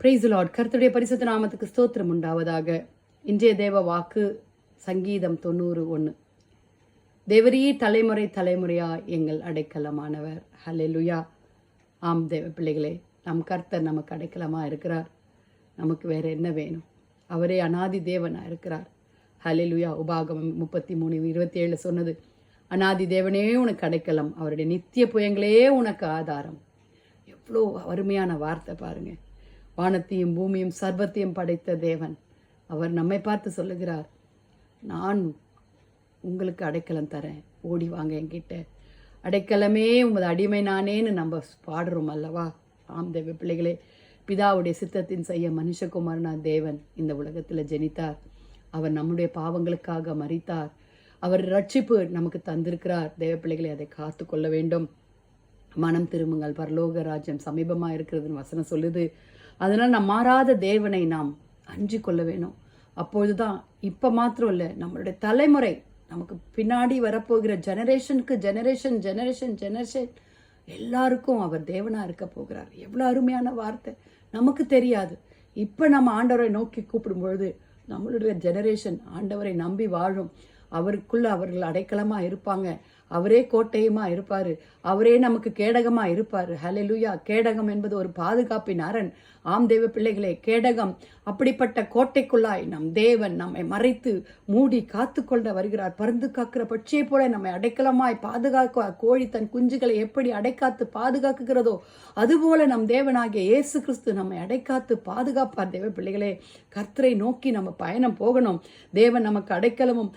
Praise the Lord. கர்த்தருடைய பரிசுத்த நாமத்துக்கு ஸ்தோத்திரம் உண்டாவதாக. இன்றைய தேவ வாக்கு சங்கீதம் 91. தேவரீ தலைமுறை தலைமுறையா எங்கள் அடைக்கலமானவர். ஹல்லேலூயா. ஆம் தேவ பிள்ளைகளே, நம் கர்த்தர் நமக்கு அடைக்கலமா இருக்கிறார். நமக்கு வேற என்ன வேணும்? அவரே அனாதி தேவனா இருக்கிறார். ஹல்லேலூயா. உபாகமம் 33:27 சொன்னது, அனாதி தேவனே உனக்கு அடைக்கலம், அவருடைய நித்திய புயங்களே உனக்கு ஆதாரம். எவ்வளோ அருமையான வார்த்தை பாருங்க. வானத்தையும் பூமியும் சர்வத்தையும் படைத்த தேவன் அவர் நம்மை பார்த்து சொல்லுகிறார், நான் உங்களுக்கு அடைக்கலம் தரேன், ஓடி வாங்க என்கிட்ட. அடைக்கலமே உமது அடிமை நானேன்னு நம்ம பாடுறோம் அல்லவா? ஆம் தேவ பிள்ளைகளே, பிதாவுடைய சித்தத்தின் செய்ய மனுஷகுமாரனா தேவன் இந்த உலகத்தில் ஜெனித்தார். அவர் நம்முடைய பாவங்களுக்காக மரித்தார். அவர் ரட்சிப்பு நமக்கு தந்திருக்கிறார். தேவ பிள்ளைகளை அதை காத்து கொள்ள வேண்டும். மனம் திரும்புங்கள், பரலோக ராஜ்யம் சமீபமாக இருக்கிறதுன்னு வசனம் சொல்லுது. அதனால் நம் மாறாத தேவனை நாம் அஞ்சு கொள்ள வேணும். அப்பொழுதுதான், இப்போ மாத்திரம் இல்லை, நம்மளுடைய தலைமுறை, நமக்கு பின்னாடி வரப்போகிற ஜெனரேஷனுக்கு ஜெனரேஷன் ஜெனரேஷன் ஜெனரேஷன் எல்லாருக்கும் அவர் தேவனா இருக்க போகிறார். எவ்வளோ அருமையான வார்த்தை. நமக்கு தெரியாது. இப்போ நம்ம ஆண்டவரை நோக்கி கூப்பிடும் பொழுது நம்மளுடைய ஜெனரேஷன் ஆண்டவரை நம்பி வாழும். அவருக்குள்ள அவர்கள் அடைக்கலமா இருப்பாங்க. அவரே கோட்டையுமா இருப்பாரு. அவரே நமக்கு கேடகமா இருப்பாரு. ஹல்லேலூயா. கேடகம் என்பது ஒரு பாதுகாப்பின் அரண். ஆம் தேவ பிள்ளைகளே, கேடகம். அப்படிப்பட்ட கோட்டைக்குள்ளாய் நம் தேவன் நம்மை மறைத்து மூடி காத்து கொள்ள வருகிறார். பருந்து காக்கிற பட்சியை போல நம்மை அடைக்கலமாய் பாதுகாக்க, கோழி தன் குஞ்சுகளை எப்படி அடைக்காத்து பாதுகாக்குகிறதோ அதுபோல நம் தேவனாகிய இயேசு கிறிஸ்து நம்மை அடைக்காத்து பாதுகாப்பார். தேவ பிள்ளைகளே, கர்த்தரை நோக்கி நம்ம பயணம் போகணும். தேவன் நமக்கு அடைக்கலமும்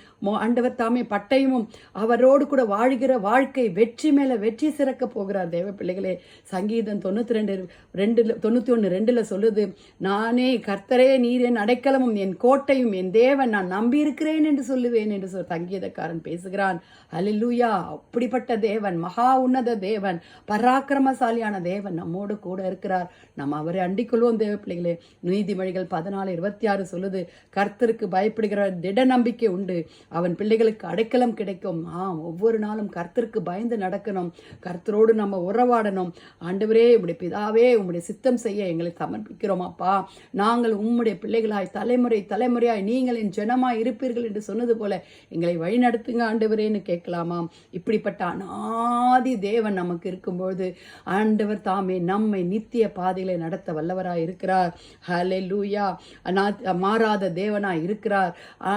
ஆண்டவர் தாமே பட்டயமும், அவரோடு கூட வாழ்கிற வாழ்க்கை வெற்றி மேல வெற்றி சிறக்க போகிறார். தேவ பிள்ளைகளே, சங்கீதம் 91:2 சொல்லுது, நானே கர்த்தரே நீர் என் அடைக்கலமும் என் கோட்டையும் என் தேவன், நான் நம்பி இருக்கிறேன் என்று சொல்லுவேன் என்று சங்கீதக்காரன் பேசுகிறான். ஹல்லேலூயா. அப்படிப்பட்ட தேவன், மகா உன்னத தேவன், பராக்கிரமசாலியான தேவன் நம்மோடு கூட இருக்கிறார். நம்ம அவரை அண்டிக் கொள்வோம். தேவ பிள்ளைகளே, நீதிமொழிகள் 14:26 சொல்லுது, கர்த்தருக்கு பயப்படுகிற திட நம்பிக்கை உண்டு, அவன் பிள்ளைகளுக்கு அடைக்கலம் கிடைக்கும். ஒவ்வொரு நாளும் கர்த்தருக்கு பயந்து நடக்கணும். கர்த்தரோடு நம்ம உறவாடணும். ஆண்டவரே, உம்முடைய பிதாவே, உம்முடைய சித்தம் செய்ய எங்களை சமர்ப்பிக்கிறோம் அப்பா. நாங்கள் உம்முடைய பிள்ளைகளாய் தலைமுறை தலைமுறையாய் நீங்கள் என் ஜனமாய் இருப்பீர்கள் என்று சொன்னது போல எங்களை வழிநடத்துங்க ஆண்டவரேன்னு கேட்கலாமாம். இப்படிப்பட்ட அநாதி தேவன் நமக்கு இருக்கும்போது ஆண்டவர் தாமே நம்மை நித்திய பாதைகளை நடத்த வல்லவராய் இருக்கிறார். ஹல்லேலூயா. மாறாத தேவனாய் இருக்கிறார்.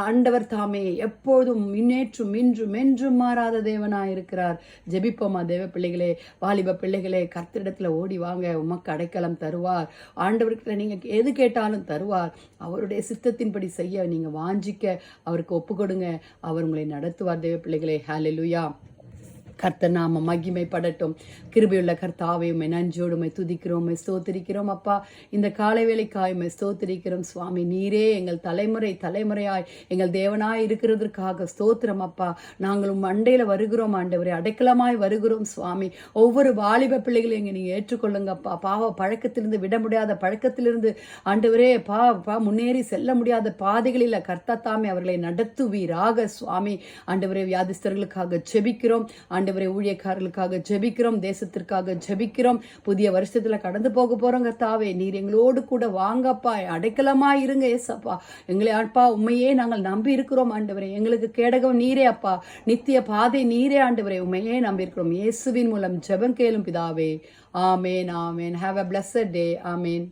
ஆண்டவர் தாமே எப்போதும் முன்னேற்றும் இன்றும் என்றும் மாறாத தேவனாய் இருக்கிறார். ஜெபிப்போமா தேவ பிள்ளைகளே, வாலிப பிள்ளைகளே, கர்த்தரிடத்துல ஓடி வாங்க. உமக்கு அடைக்கலம் தருவார். ஆண்டவர்கிட்ட நீங்க எது கேட்டாலும் தருவார். அவருடைய சித்தத்தின்படி செய்ய நீங்க வாஞ்சிக்க அவருக்கு ஒப்பு கொடுங்க. அவர் உங்களை நடத்துவார். தேவ பிள்ளைகளே, ஹல்லேலூயா. கர்த்தர் நாம மகிமைப்படட்டும். கிருபையுள்ள கர்த்தாவே, உம்மை நன்றியோடு உம்மை துதிக்கிறோம், உம்மை ஸ்தோத்திரிக்கிறோம் அப்பா. இந்த காலை வேளைக்காய் உம்மை ஸ்தோத்திரிக்கிறோம் சுவாமி. நீரே எங்கள் தலைமுறை தலைமுறையாய் எங்கள் தேவனாய் இருக்கிறதற்காக ஸ்தோத்திரம் அப்பா. நாங்கள் உம் அண்டையில வருகிறோம் ஆண்டவரே, அடைக்கலமாய் வருகிறோம் சுவாமி. ஒவ்வொரு வாலிப பிள்ளைகளையும் எங்க நீங்க ஏற்றுக்கொள்ளுங்கப்பா. பாவ பழக்கத்திலிருந்து, விட முடியாத பழக்கத்திலிருந்து ஆண்டவரே முன்னேறி செல்ல முடியாத பாதைகளில் கர்த்தாத்தாமே அவர்களை நடத்துவீராக சுவாமி. ஆண்டவரே, வியாதிஸ்தர்களுக்காக ஜெபிக்கிறோம். ஆண்டவரே, ஊழியக்காரர்களுக்காக ஜெபிக்கிறோம். தேசத்திற்காக ஜெபிக்கிறோம். புதிய வருஷத்துல கடந்து போக போறோம் கர்த்தாவே. நீர் எங்களோடு கூட வாங்கப்பா, அடைக்கலமா இருங்க ஏசப்பா. எங்களை அப்பா உண்மையே நாங்கள் நம்பி இருக்கிறோம் ஆண்டவரே. எங்களுக்கு கேடகம் நீரே அப்பா, நித்திய பாதை நீரே ஆண்டவரே. உண்மையே நம்பி இருக்கிறோம். இயேசுவின் மூலம் ஜெபம் கேளும் பிதாவே. ஆமேன், ஆமேன். Have a blessed day. Amen.